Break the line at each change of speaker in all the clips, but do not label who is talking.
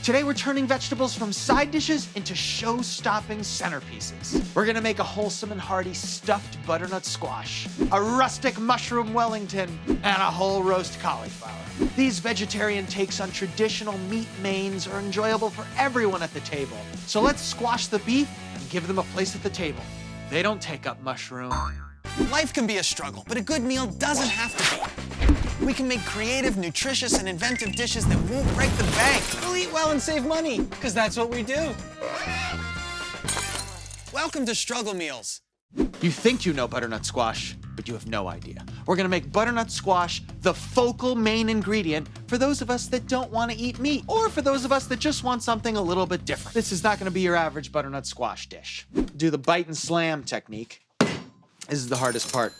Today we're turning vegetables from side dishes into show-stopping centerpieces. We're gonna make a wholesome and hearty stuffed butternut squash, a rustic mushroom Wellington, and a whole roast cauliflower. These vegetarian takes on traditional meat mains are enjoyable for everyone at the table. So let's squash the beef and give them a place at the table. They don't take up mushroom.
Life can be a struggle, but a good meal doesn't have to be. We can make creative, nutritious, and inventive dishes that won't break the bank. We'll eat well and save money, because that's what we do. Welcome to Struggle Meals.
You think you know butternut squash, but you have no idea. We're gonna make butternut squash the focal main ingredient for those of us that don't wanna eat meat, or for those of us that just want something a little bit different. This is not gonna be your average butternut squash dish. Do the bite and slam technique. This is the hardest part.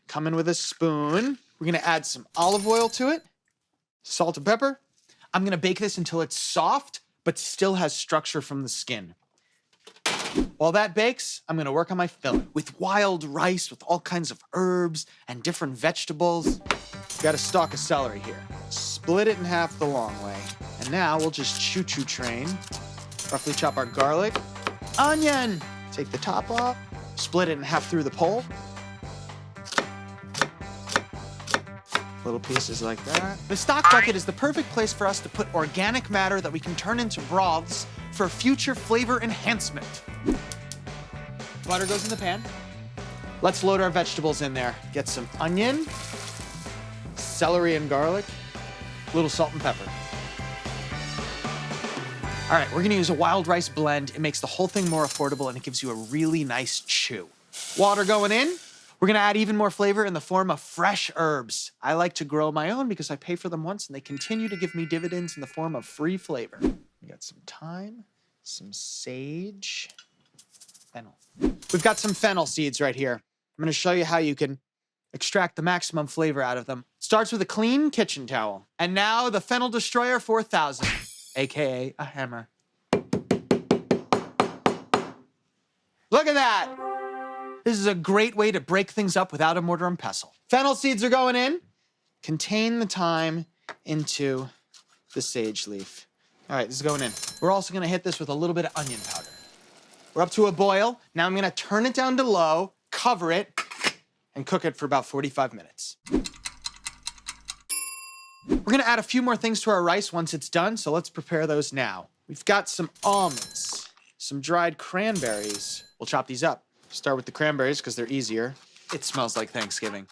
Come in with a spoon. We're gonna add some olive oil to it, salt and pepper. I'm gonna bake this until it's soft, but still has structure from the skin. While that bakes, I'm gonna work on my filling with wild rice, with all kinds of herbs and different vegetables. Got a stalk of celery here. Split it in half the long way. And now we'll just choo-choo train. Roughly chop our garlic. Onion! Take the top off. Split it in half through the pole. Little pieces like that. The stock bucket is the perfect place for us to put organic matter that we can turn into broths for future flavor enhancement. Butter goes in the pan. Let's load our vegetables in there. Get some onion, celery and garlic, a little salt and pepper. All right, we're gonna use a wild rice blend. It makes the whole thing more affordable and it gives you a really nice chew. Water going in. We're gonna add even more flavor in the form of fresh herbs. I like to grow my own because I pay for them once and they continue to give me dividends in the form of free flavor. We got some thyme, some sage, fennel. We've got some fennel seeds right here. I'm gonna show you how you can extract the maximum flavor out of them. Starts with a clean kitchen towel. And now the Fennel Destroyer 4000, AKA a hammer. Look at that! This is a great way to break things up without a mortar and pestle. Fennel seeds are going in. Contain the thyme into the sage leaf. All right, this is going in. We're also gonna hit this with a little bit of onion powder. We're up to a boil. Now I'm gonna turn it down to low, cover it, and cook it for about 45 minutes. We're gonna add a few more things to our rice once it's done, so let's prepare those now. We've got some almonds, some dried cranberries. We'll chop these up. Start with the cranberries because they're easier. It smells like Thanksgiving.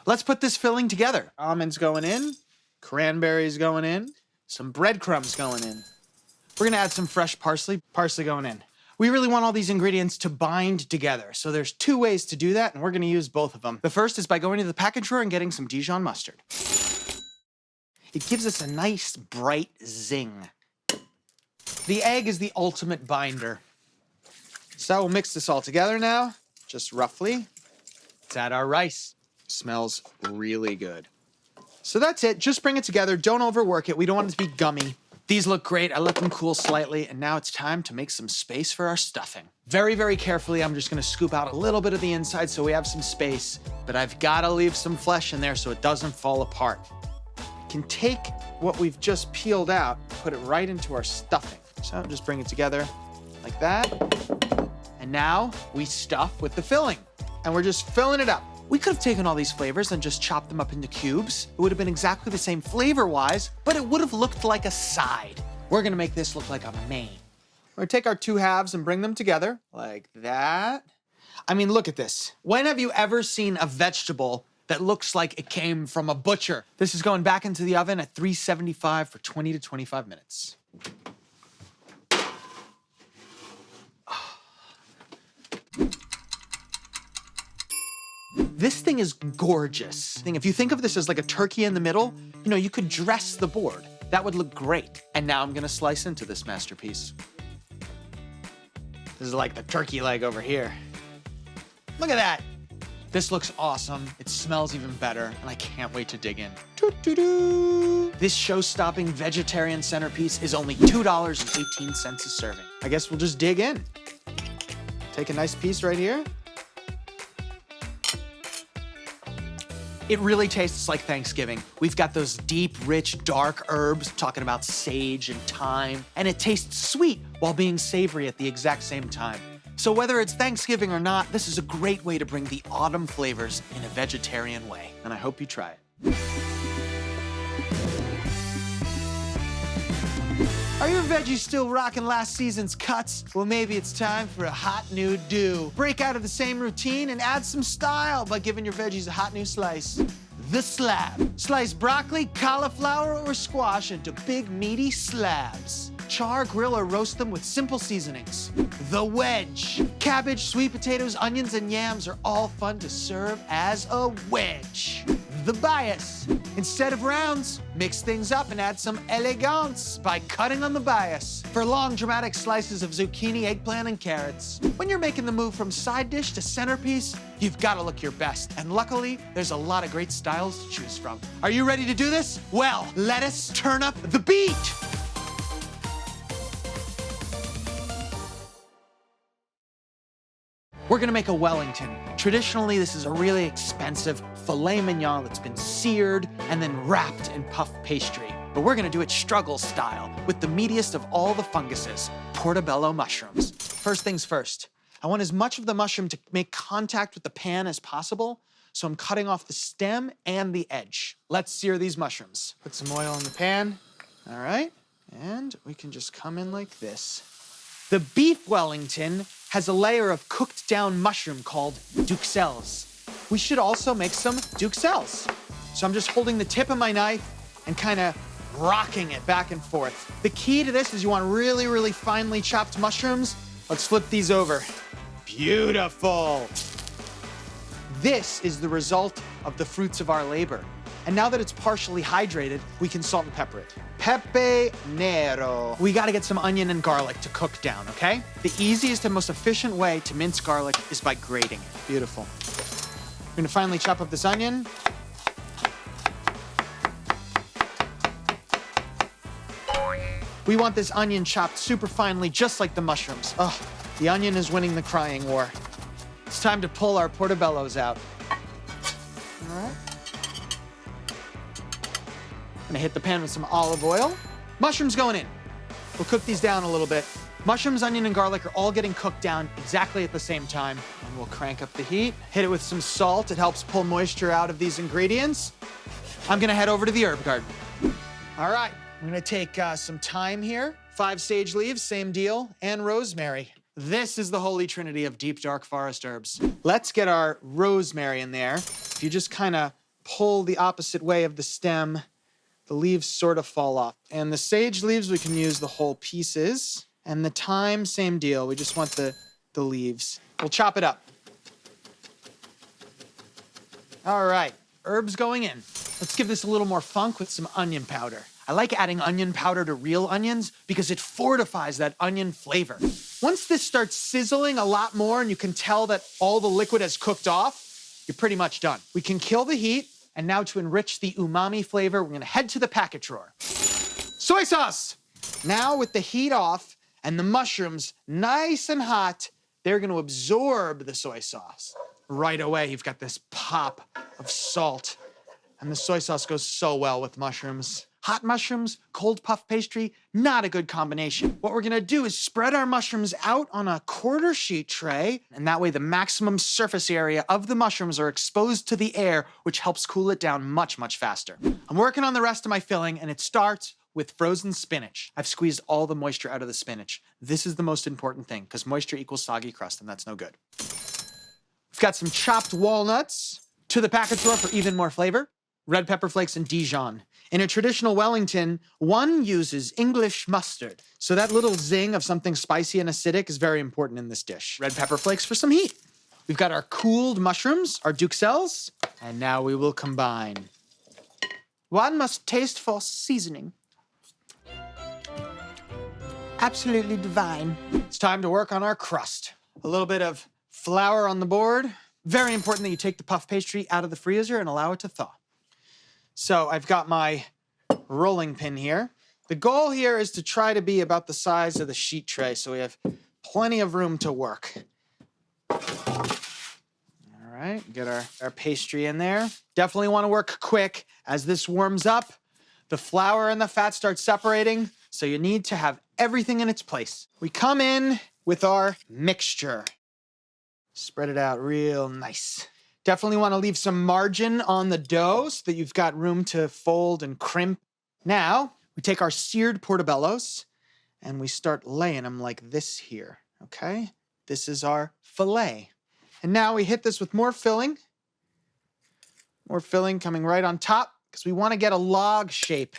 Let's put this filling together. Almonds going in, cranberries going in, some breadcrumbs going in. We're gonna add some fresh parsley going in. We really want all these ingredients to bind together, so there's two ways to do that, and we're gonna use both of them. The first is by going to the package drawer and getting some Dijon mustard. It gives us a nice, bright zing. The egg is the ultimate binder. So we'll mix this all together now, just roughly. Let's add our rice. Smells really good. So that's it, just bring it together, don't overwork it. We don't want it to be gummy. These look great, I let them cool slightly, and now it's time to make some space for our stuffing. Very, very carefully, I'm just gonna scoop out a little bit of the inside so we have some space, but I've gotta leave some flesh in there so it doesn't fall apart. You can take what we've just peeled out, put it right into our stuffing. So just bring it together like that. And now we stuff with the filling, and we're just filling it up. We could have taken all these flavors and just chopped them up into cubes. It would have been exactly the same flavor-wise, but it would have looked like a side. We're gonna make this look like a main. We're gonna take our two halves and bring them together, like that. I mean, look at this. When have you ever seen a vegetable that looks like it came from a butcher? This is going back into the oven at 375 for 20 to 25 minutes. This thing is gorgeous. If you think of this as like a turkey in the middle, you know, you could dress the board. That would look great. And now I'm gonna slice into this masterpiece. This is like the turkey leg over here. Look at that. This looks awesome. It smells even better, and I can't wait to dig in. Doo-doo-doo. This show-stopping vegetarian centerpiece is only $2.18 a serving. I guess we'll just dig in. Take a nice piece right here. It really tastes like Thanksgiving. We've got those deep, rich, dark herbs, talking about sage and thyme, and it tastes sweet while being savory at the exact same time. So whether it's Thanksgiving or not, this is a great way to bring the autumn flavors in a vegetarian way, and I hope you try it. Are your veggies still rocking last season's cuts? Well, maybe it's time for a hot new do. Break out of the same routine and add some style by giving your veggies a hot new slice. The slab. Slice broccoli, cauliflower, or squash into big, meaty slabs. Char, grill, or roast them with simple seasonings. The wedge. Cabbage, sweet potatoes, onions, and yams are all fun to serve as a wedge. The bias. Instead of rounds, mix things up and add some elegance by cutting on the bias for long, dramatic slices of zucchini, eggplant, and carrots. When you're making the move from side dish to centerpiece, you've got to look your best. And luckily, there's a lot of great styles to choose from. Are you ready to do this? Well, let us turn up the beat. We're gonna make a Wellington. Traditionally, this is a really expensive filet mignon that's been seared and then wrapped in puff pastry. But we're gonna do it struggle style with the meatiest of all the funguses, portobello mushrooms. First things first, I want as much of the mushroom to make contact with the pan as possible, so I'm cutting off the stem and the edge. Let's sear these mushrooms. Put some oil in the pan, all right? And we can just come in like this. The beef Wellington has a layer of cooked down mushroom called duxelles. We should also make some duxelles. So I'm just holding the tip of my knife and kind of rocking it back and forth. The key to this is you want really, really finely chopped mushrooms. Let's flip these over. Beautiful. This is the result of the fruits of our labor. And now that it's partially hydrated, we can salt and pepper it. Pepe nero. We gotta get some onion and garlic to cook down, okay? The easiest and most efficient way to mince garlic is by grating it. Beautiful. We're gonna finally chop up this onion. We want this onion chopped super finely, just like the mushrooms. Oh, the onion is winning the crying war. It's time to pull our portobellos out. All right. Gonna hit the pan with some olive oil. Mushrooms going in. We'll cook these down a little bit. Mushrooms, onion, and garlic are all getting cooked down exactly at the same time. And we'll crank up the heat, hit it with some salt. It helps pull moisture out of these ingredients. I'm gonna head over to the herb garden. All right, I'm gonna take some thyme here, 5 sage leaves, same deal, and rosemary. This is the holy trinity of deep, dark forest herbs. Let's get our rosemary in there. If you just kind of pull the opposite way of the stem, the leaves sort of fall off. And the sage leaves, we can use the whole pieces. And the thyme, same deal. We just want the leaves. We'll chop it up. All right, herbs going in. Let's give this a little more funk with some onion powder. I like adding onion powder to real onions because it fortifies that onion flavor. Once this starts sizzling a lot more and you can tell that all the liquid has cooked off, you're pretty much done. We can kill the heat. And now to enrich the umami flavor, we're gonna head to the packet drawer. Soy sauce! Now with the heat off and the mushrooms nice and hot, they're gonna absorb the soy sauce. Right away, you've got this pop of salt. And the soy sauce goes so well with mushrooms. Hot mushrooms, cold puff pastry, not a good combination. What we're gonna do is spread our mushrooms out on a quarter sheet tray, and that way the maximum surface area of the mushrooms are exposed to the air, which helps cool it down much, much faster. I'm working on the rest of my filling, and it starts with frozen spinach. I've squeezed all the moisture out of the spinach. This is the most important thing, because moisture equals soggy crust, and that's no good. We've got some chopped walnuts to the packet drawer for even more flavor. Red pepper flakes and Dijon. In a traditional Wellington, one uses English mustard. So that little zing of something spicy and acidic is very important in this dish. Red pepper flakes for some heat. We've got our cooled mushrooms, our duxelles, and now we will combine. One must taste for seasoning. Absolutely divine. It's time to work on our crust. A little bit of flour on the board. Very important that you take the puff pastry out of the freezer and allow it to thaw. So I've got my rolling pin here. The goal here is to try to be about the size of the sheet tray so we have plenty of room to work. All right, get our pastry in there. Definitely want to work quick. As this warms up, the flour and the fat start separating, so you need to have everything in its place. We come in with our mixture. Spread it out real nice. Definitely want to leave some margin on the dough so that you've got room to fold and crimp. Now, we take our seared portobellos and we start laying them like this here, okay? This is our fillet. And now we hit this with more filling. More filling coming right on top because we want to get a log shape.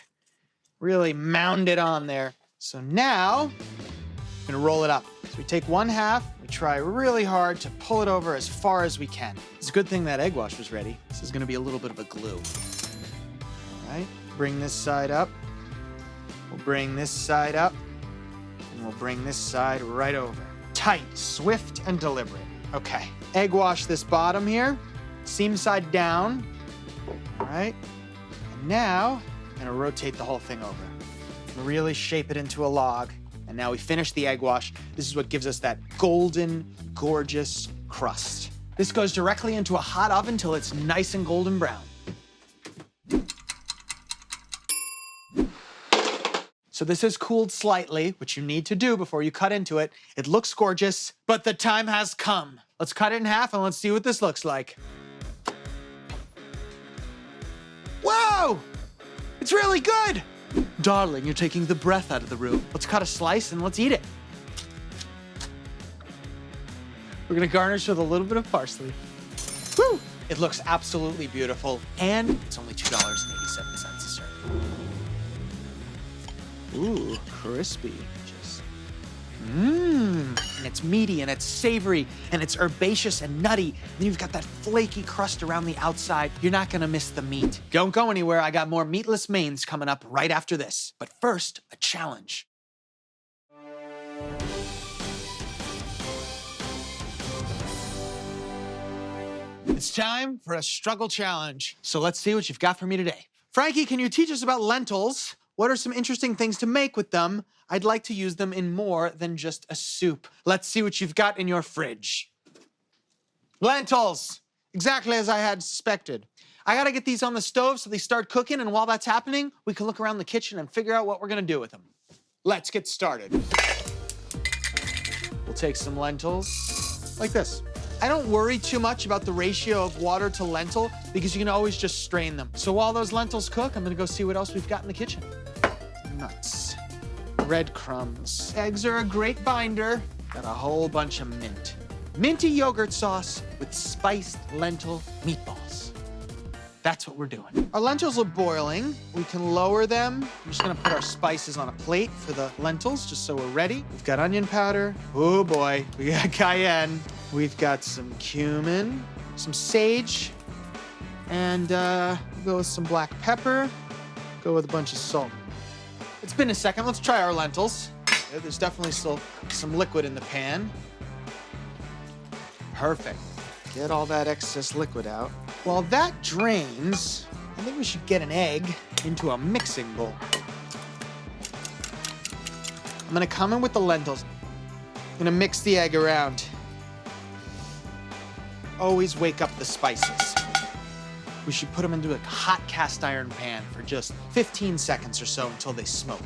Really mound it on there. So now, I'm gonna roll it up. So we take one half, we try really hard to pull it over as far as we can. It's a good thing that egg wash was ready. This is gonna be a little bit of a glue. All right, bring this side up. We'll bring this side up, and we'll bring this side right over. Tight, swift, and deliberate. Okay, egg wash this bottom here, seam side down. All right, and now I'm gonna rotate the whole thing over. Really shape it into a log. And now we finish the egg wash. This is what gives us that golden, gorgeous crust. This goes directly into a hot oven till it's nice and golden brown. So this is cooled slightly, which you need to do before you cut into it. It looks gorgeous, but the time has come. Let's cut it in half and let's see what this looks like. Whoa! It's really good! Darling, you're taking the breath out of the room. Let's cut a slice and let's eat it. We're gonna garnish with a little bit of parsley. Woo! It looks absolutely beautiful, and it's only $2.87 a serve. Ooh, crispy. And it's meaty, and it's savory, and it's herbaceous and nutty. Then you've got that flaky crust around the outside. You're not gonna miss the meat. Don't go anywhere. I got more meatless mains coming up right after this. But first, a challenge. It's time for a struggle challenge. So let's see what you've got for me today. Frankie, can you teach us about lentils? What are some interesting things to make with them? I'd like to use them in more than just a soup. Let's see what you've got in your fridge. Lentils, exactly as I had suspected. I gotta get these on the stove so they start cooking, and while that's happening, we can look around the kitchen and figure out what we're gonna do with them. Let's get started. We'll take some lentils like this. I don't worry too much about the ratio of water to lentil because you can always just strain them. So while those lentils cook, I'm gonna go see what else we've got in the kitchen. Nuts, breadcrumbs. Eggs are a great binder. Got a whole bunch of mint. Minty yogurt sauce with spiced lentil meatballs. That's what we're doing. Our lentils are boiling. We can lower them. I'm just gonna put our spices on a plate for the lentils, just so we're ready. We've got onion powder. Oh boy, we got cayenne. We've got some cumin, some sage, and we'll go with some black pepper. Go with a bunch of salt. It's been a second. Let's try our lentils. Yeah, there's definitely still some liquid in the pan. Perfect. Get all that excess liquid out. While that drains, I think we should get an egg into a mixing bowl. I'm gonna come in with the lentils. I'm gonna mix the egg around. Always wake up the spices. We should put them into a hot cast iron pan for just 15 seconds or so until they smoke.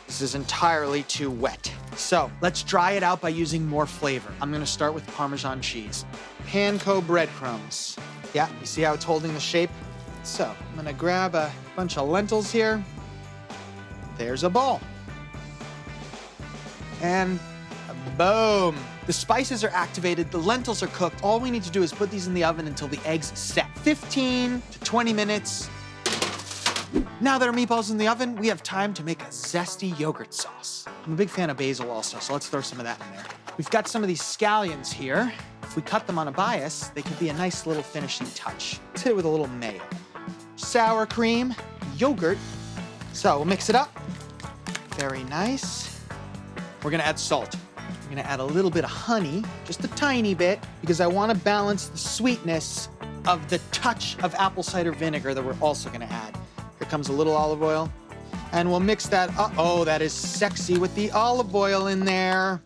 This is entirely too wet. So let's dry it out by using more flavor. I'm gonna start with Parmesan cheese. Panko breadcrumbs. Yeah, you see how it's holding the shape? So I'm gonna grab a bunch of lentils here. There's a ball. And boom. The spices are activated, the lentils are cooked. All we need to do is put these in the oven until the eggs set. 15 to 20 minutes. Now that our meatballs in the oven, we have time to make a zesty yogurt sauce. I'm a big fan of basil also, so let's throw some of that in there. We've got some of these scallions here. If we cut them on a bias, they could be a nice little finishing touch. Let's hit it with a little mayo. Sour cream, yogurt. So we'll mix it up. Very nice. We're gonna add salt. I'm gonna add a little bit of honey, just a tiny bit, because I wanna balance the sweetness of the touch of apple cider vinegar that we're also gonna add. Here comes a little olive oil, and we'll mix that up. Oh, that is sexy with the olive oil in there.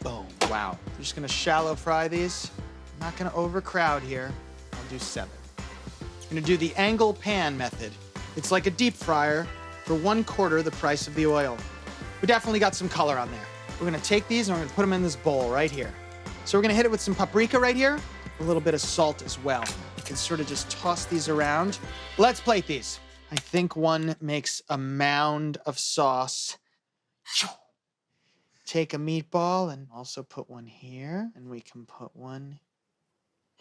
Boom, wow. I'm just gonna shallow fry these. I'm not gonna overcrowd here. I'll do 7. I'm gonna do the angle pan method. It's like a deep fryer for 1/4 the price of the oil. We definitely got some color on there. We're gonna take these and we're gonna put them in this bowl right here. So we're gonna hit it with some paprika right here, a little bit of salt as well. You can sort of just toss these around. Let's plate these. I think one makes a mound of sauce. Take a meatball and also put one here, and we can put one.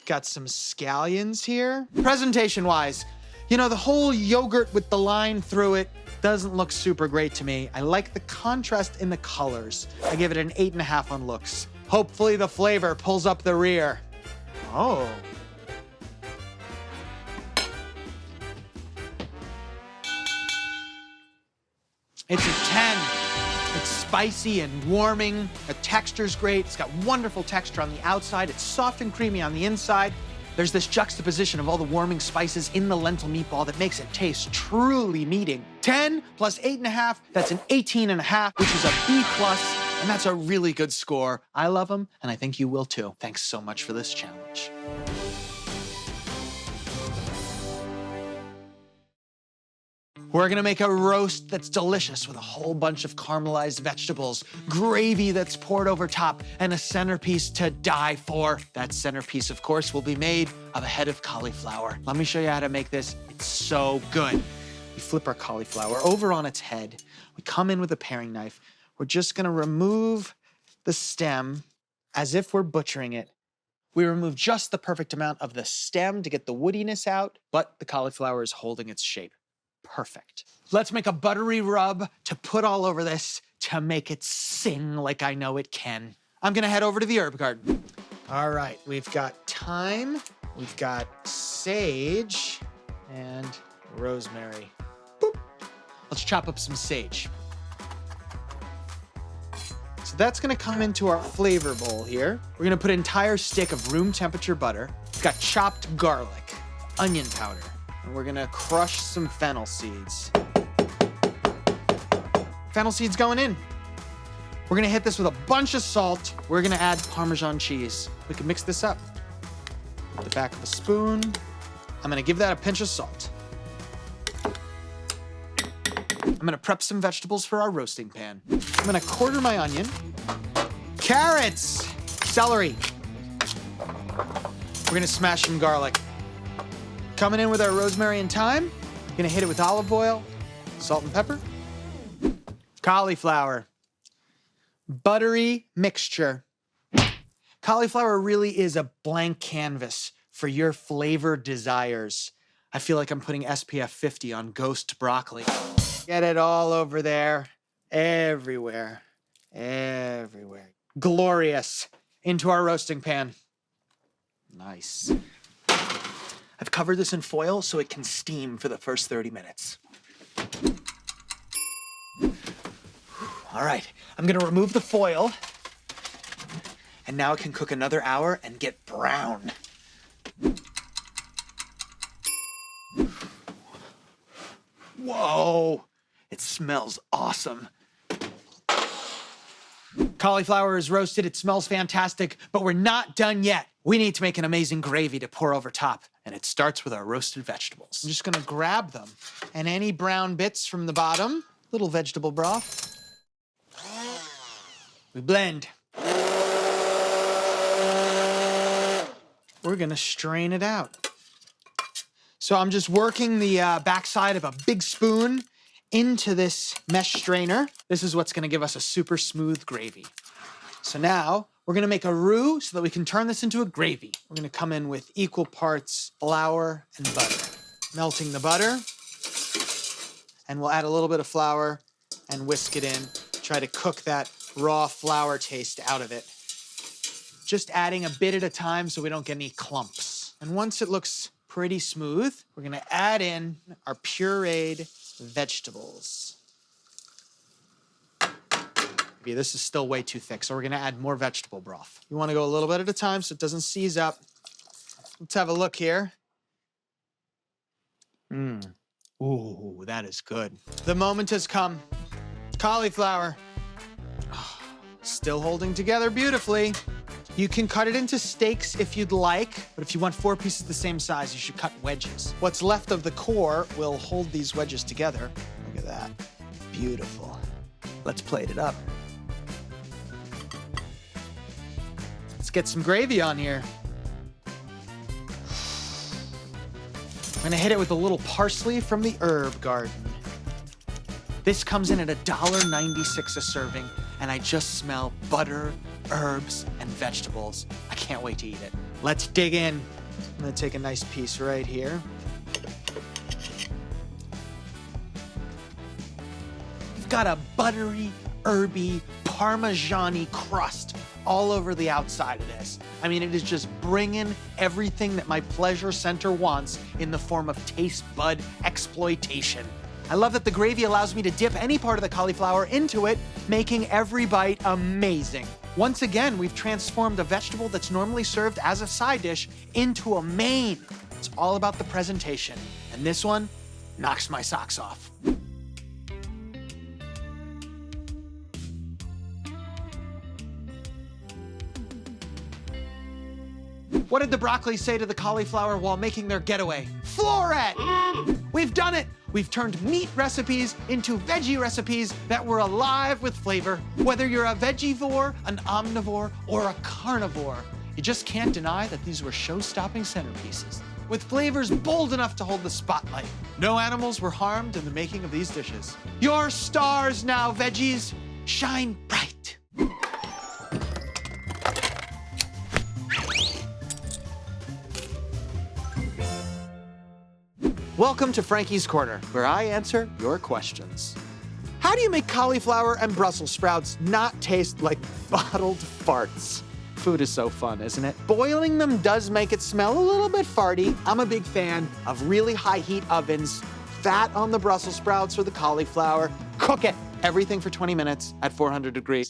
Got some scallions here. Presentation-wise, you know, the whole yogurt with the line through it doesn't look super great to me. I like the contrast in the colors. I give it an 8.5 on looks. Hopefully the flavor pulls up the rear. Oh. It's a 10. It's spicy and warming. The texture's great. It's got wonderful texture on the outside. It's soft and creamy on the inside. There's this juxtaposition of all the warming spices in the lentil meatball that makes it taste truly meating. 10 plus 8.5, that's an 18.5, which is a B+, and that's a really good score. I love them, and I think you will too. Thanks so much for this challenge. We're gonna make a roast that's delicious with a whole bunch of caramelized vegetables, gravy that's poured over top, and a centerpiece to die for. That centerpiece, of course, will be made of a head of cauliflower. Let me show you how to make this. It's so good. We flip our cauliflower over on its head. We come in with a paring knife. We're just gonna remove the stem as if we're butchering it. We remove just the perfect amount of the stem to get the woodiness out, but the cauliflower is holding its shape. Perfect. Let's make a buttery rub to put all over this to make it sing like I know it can. I'm gonna head over to the herb garden. All right, we've got thyme, we've got sage, and rosemary. Boop. Let's chop up some sage. So that's gonna come into our flavor bowl here. We're gonna put an entire stick of room temperature butter. We've got chopped garlic, onion powder, and we're gonna crush some fennel seeds. Fennel seeds going in. We're gonna hit this with a bunch of salt. We're gonna add Parmesan cheese. We can mix this up. With the back of a spoon. I'm gonna give that a pinch of salt. I'm gonna prep some vegetables for our roasting pan. I'm gonna quarter my onion. Carrots, celery. We're gonna smash some garlic. Coming in with our rosemary and thyme. Gonna hit it with olive oil, salt and pepper. Cauliflower. Buttery mixture. Cauliflower really is a blank canvas for your flavor desires. I feel like I'm putting SPF 50 on ghost broccoli. Get it all over there, everywhere, everywhere. Glorious. Into our roasting pan. Nice. I've covered this in foil so it can steam for the first 30 minutes. All right, I'm gonna remove the foil. And now it can cook another hour and get brown. Whoa, it smells awesome. Cauliflower is roasted, it smells fantastic, but we're not done yet. We need to make an amazing gravy to pour over top, and it starts with our roasted vegetables. I'm just gonna grab them, and any brown bits from the bottom, little vegetable broth. We blend. We're gonna strain it out. So I'm just working the backside of a big spoon into this mesh strainer. This is what's gonna give us a super smooth gravy. So now we're gonna make a roux so that we can turn this into a gravy. We're gonna come in with equal parts flour and butter. Melting the butter, and we'll add a little bit of flour and whisk it in. Try to cook that raw flour taste out of it. Just adding a bit at a time so we don't get any clumps. And once it looks pretty smooth, we're gonna add in our pureed vegetables. Maybe this is still way too thick, so we're gonna add more vegetable broth. You wanna go a little bit at a time so it doesn't seize up. Let's have a look here. Ooh, that is good. The moment has come. Cauliflower. Still holding together beautifully. You can cut it into steaks if you'd like, but if you want 4 pieces the same size, you should cut wedges. What's left of the core will hold these wedges together. Look at that. Beautiful. Let's plate it up. Let's get some gravy on here. I'm gonna hit it with a little parsley from the herb garden. This comes in at $1.96 a serving, and I just smell butter, herbs, and vegetables. I can't wait to eat it. Let's dig in. I'm gonna take a nice piece right here. We've got a buttery, herby, parmesan-y crust all over the outside of this. I mean, it is just bringing everything that my pleasure center wants in the form of taste bud exploitation. I love that the gravy allows me to dip any part of the cauliflower into it, making every bite amazing. Once again, we've transformed a vegetable that's normally served as a side dish into a main. It's all about the presentation, and this one knocks my socks off. What did the broccoli say to the cauliflower while making their getaway? Floret! We've done it! We've turned meat recipes into veggie recipes that were alive with flavor. Whether you're a vegivore, an omnivore, or a carnivore, you just can't deny that these were show-stopping centerpieces, with flavors bold enough to hold the spotlight. No animals were harmed in the making of these dishes. You're stars now, veggies. Shine bright. Welcome to Frankie's Corner, where I answer your questions. How do you make cauliflower and Brussels sprouts not taste like bottled farts? Food is so fun, isn't it? Boiling them does make it smell a little bit farty. I'm a big fan of really high heat ovens, fat on the Brussels sprouts or the cauliflower. Cook it. Everything for 20 minutes at 400 degrees.